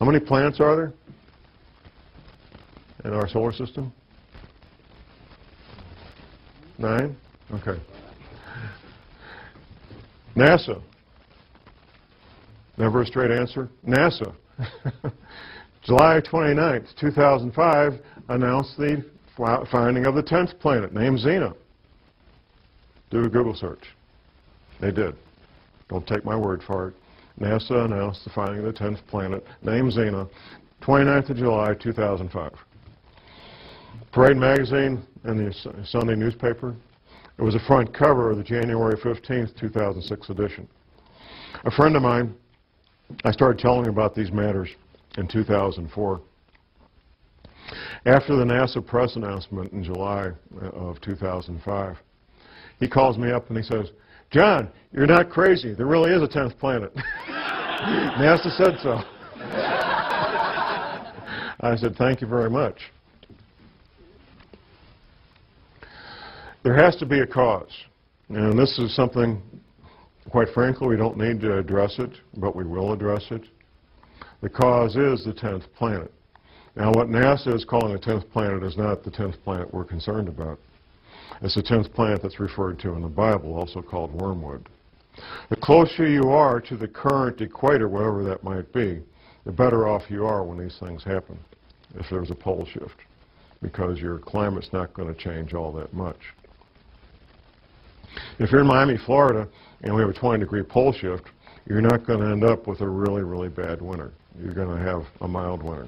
How many planets are there in our solar system? 9? Okay. NASA. Never a straight answer. NASA. July 29th, 2005, announced the finding of the 10th planet, named Xena. Do a Google search. They did. Don't take my word for it. NASA announced the finding of the 10th planet, named Xena, 29th of July, 2005. Parade magazine and the Sunday newspaper. It was the front cover of the January 15th, 2006 edition. A friend of mine, I started telling him about these matters in 2004. After the NASA press announcement in July of 2005, he calls me up and he says, "John, you're not crazy. There really is a 10th planet." NASA said so. I said, "Thank you very much." There has to be a cause. And this is something, quite frankly, we don't need to address it, but we will address it. The cause is the 10th planet. Now, what NASA is calling the 10th planet is not the 10th planet we're concerned about. It's the 10th planet that's referred to in the Bible, also called wormwood. The closer you are to the current equator, whatever that might be, the better off you are when these things happen, if there's a pole shift, because your climate's not going to change all that much. If you're in Miami, Florida, and we have a 20-degree pole shift, you're not going to end up with a really, really bad winter. You're going to have a mild winter.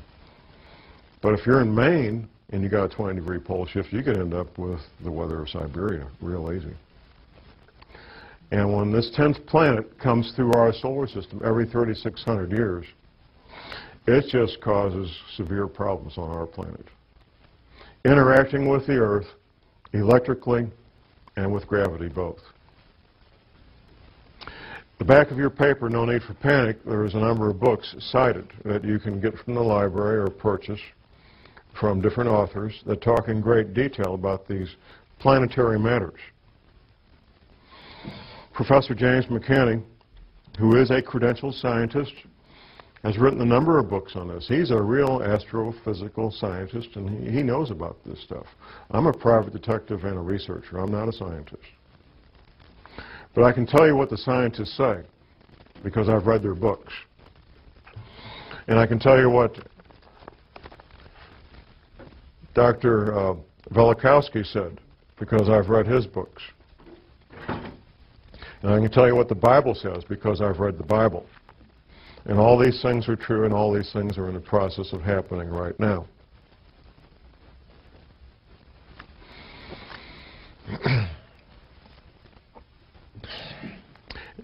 But if you're in Maine and you got a 20-degree pole shift, you could end up with the weather of Siberia real easy. And when this 10th planet comes through our solar system every 3,600 years, it just causes severe problems on our planet. Interacting with the Earth electrically and with gravity both. The back of your paper, no need for panic, there is a number of books cited that you can get from the library or purchase from different authors that talk in great detail about these planetary matters. Professor James McCanney, who is a credentialed scientist, has written a number of books on this. He's a real astrophysical scientist, and he knows about this stuff. I'm a private detective and a researcher. I'm not a scientist. But I can tell you what the scientists say, because I've read their books. And I can tell you what Dr. Velikovsky said, because I've read his books. And I can tell you what the Bible says, because I've read the Bible. And all these things are true, and all these things are in the process of happening right now.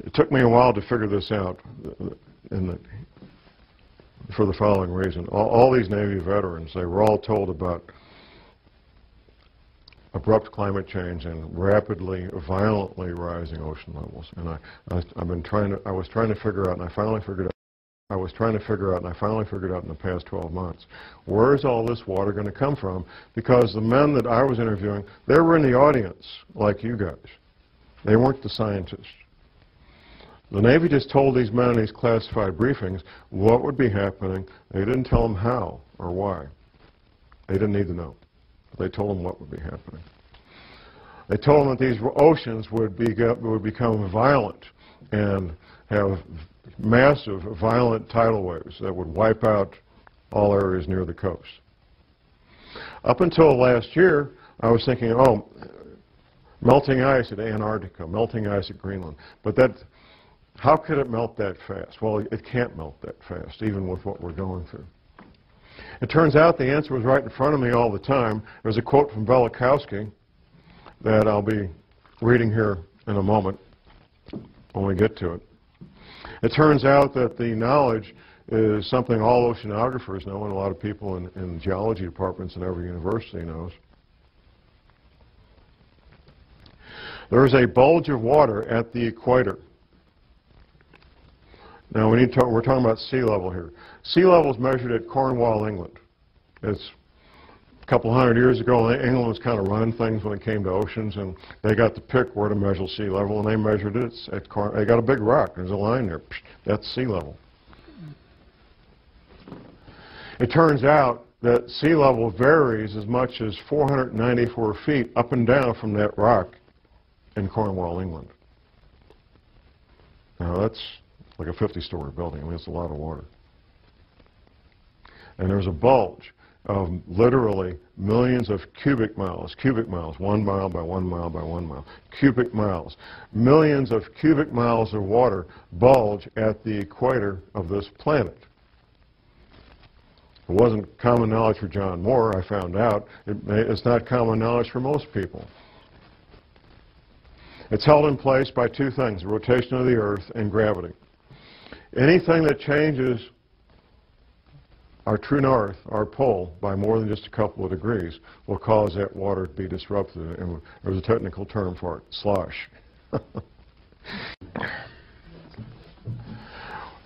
It took me a while to figure this out for the following reason. All these Navy veterans, they were all told about abrupt climate change and rapidly, violently rising ocean levels. And I was trying to figure out, and I finally figured out. I was trying to figure out, and I finally figured out in the past 12 months, where is all this water going to come from? Because the men that I was interviewing, they were in the audience, like you guys. They weren't the scientists. The Navy just told these men in these classified briefings what would be happening. They didn't tell them how or why. They didn't need to know. They told them what would be happening. They told them that these oceans would become violent and have massive, violent tidal waves that would wipe out all areas near the coast. Up until last year, I was thinking, oh, melting ice at Antarctica, melting ice at Greenland. But how could it melt that fast? Well, it can't melt that fast, even with what we're going through. It turns out the answer was right in front of me all the time. There's a quote from Velikovsky that I'll be reading here in a moment when we get to it. It turns out that the knowledge is something all oceanographers know, and a lot of people in geology departments in every university knows. There is a bulge of water at the equator. Now we're talking about sea level here. Sea level is measured at Cornwall, England. It's a couple hundred years ago, England was kind of running things when it came to oceans, and they got to pick where to measure sea level, and they measured it at they got a big rock. There's a line there. That's sea level. It turns out that sea level varies as much as 494 feet up and down from that rock in Cornwall, England. Now that's like a 50-story building. I mean, it's a lot of water. And there's a bulge of literally millions of cubic miles, 1 mile by 1 mile by 1 mile, cubic miles. Millions of cubic miles of water bulge at the equator of this planet. It wasn't common knowledge for John Moore, I found out. It's not common knowledge for most people. It's held in place by two things, the rotation of the Earth and gravity. Anything that changes our true north, our pole, by more than just a couple of degrees will cause that water to be disrupted. And there's a technical term for it, slosh.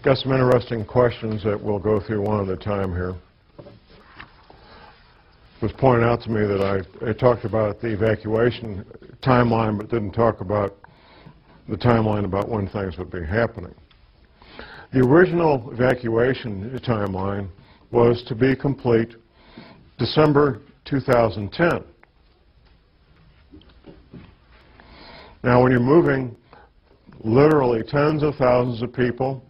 Got some interesting questions that we'll go through one at a time here. It was pointed out to me that I talked about the evacuation timeline, but didn't talk about the timeline about when things would be happening. The original evacuation timeline was to be complete December 2010. Now, when you're moving literally tens of thousands of people,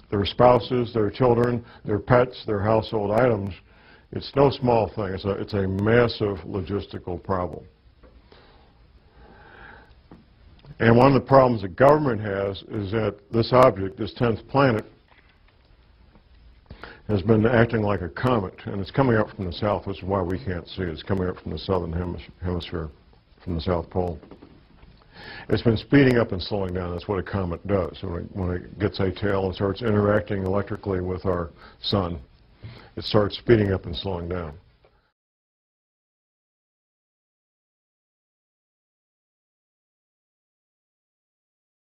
their spouses, their children, their pets, their household items, it's no small thing. It's a massive logistical problem. And one of the problems the government has is that this object, this 10th planet, has been acting like a comet, and it's coming up from the south, which is why we can't see it. It's coming up from the southern hemisphere, from the South Pole. It's been speeding up and slowing down. That's what a comet does. When it gets a tail and starts interacting electrically with our sun, it starts speeding up and slowing down.